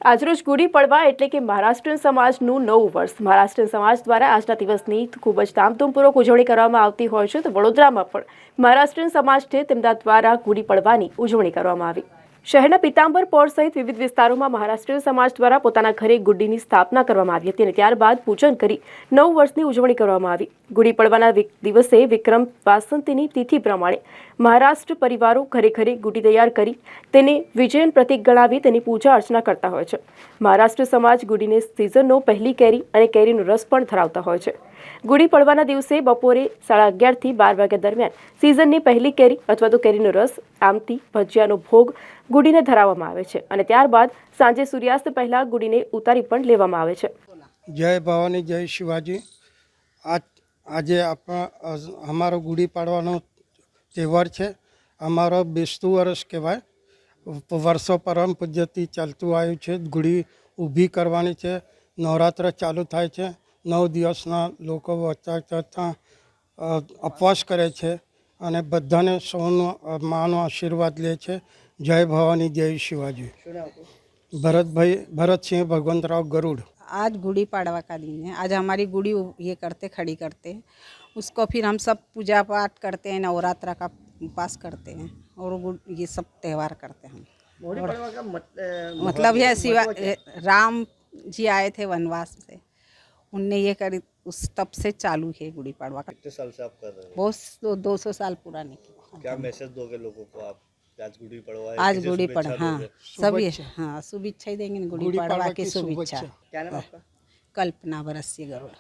આજરોજ ગુડી પડવા એટલે કે મહારાષ્ટ્રીયન સમાજનું નવું વર્ષ મહારાષ્ટ્રીયન સમાજ દ્વારા આજના દિવસની ખૂબ જ ધામધૂમપૂર્વક ઉજવણી કરવામાં આવતી હોય છે. તો વડોદરામાં પણ મહારાષ્ટ્રીયન સમાજ છે તેમના દ્વારા ગુડી પડવાની ઉજવણી કરવામાં આવી. શહેરના પીતાંબર પોળ સહિત વિવિધ વિસ્તારોમાં મહારાષ્ટ્રીયન સમાજ દ્વારા પોતાના ઘરે ગુડીની સ્થાપના કરવામાં આવી હતી અને ત્યારબાદ પૂજન કરી નવ વર્ષની ઉજવણી કરવામાં આવી. ગુડી પડવાના દિવસે વિક્રમ વાસંતીની તિથિ પ્રમાણે મહારાષ્ટ્ર પરિવારો ઘરે ઘરે ગુડી તૈયાર કરી તેને વિજયન પ્રતીક ગણાવી તેની પૂજા અર્ચના કરતા હોય છે. મહારાષ્ટ્ર સમાજ ગુડીને સિઝનનો પહેલી કેરી અને કેરીનો રસ પણ ધરાવતા હોય છે. ગુડી પડવાના દિવસે બપોરે 11:30 થી 12 વાગ્યા દરમિયાન સિઝનની પહેલી કેરી અથવા તો કેરીનો રસ, આમટી, ભજીયાનો ભોગ ગુડીને ધરાવવામાં આવે છે અને ત્યારબાદ સાંજે સૂર્યાસ્ત પહેલા ગુડીને ઉતારી પણ લેવામાં આવે છે. જય ભવાની, જય શિવાજી. આજે અમારો ગુડી પાડવાનો તહેવાર છે. અમારો બેસતું વર્ષ કહેવાય. વર્ષો પરમ પદ્ધતિ ચાલતું આવ્યું છે. ગુડી ઊભી કરવાની છે. નવરાત્ર ચાલુ થાય છે. 9 દિવસના લોકો વચ્ચા ઉપવાસ કરે છે અને બધાને સૌનો માનો આશીર્વાદ લે છે. જય ભવાની, જય शिवाजी. भरत सिंह भगवंतराव गरुड़. आज गुड़ी पाड़वा का दिन है। आज हमारी गुड़ी ये करते खड़ी करते हैं, उसको फिर हम सब पूजा पाठ करते हैं, नवरात्रा का उपास करते हैं और ये सब त्यौहार करते हैं हम। मतलब है शिवा राम जी आए थे वनवास से, उनने ये करी, उस तब से चालू है गुड़ी पाड़वा का। कितने साल से आप कर रहे हैं? बहुत 200 साल पुराने की। क्या मैसेज दोगे लोगों को आप? आज गुड़ी पड़वा है, आज किसे गुड़ी शुभेच्छा पड़वा, हाँ दोगे? सभी, हाँ शुभेच्छा ही देंगे। गुड़ी पाड़वा की शुभेच्छा। क्या नाम आपका? कल्पना भरत सिंह गरुड़।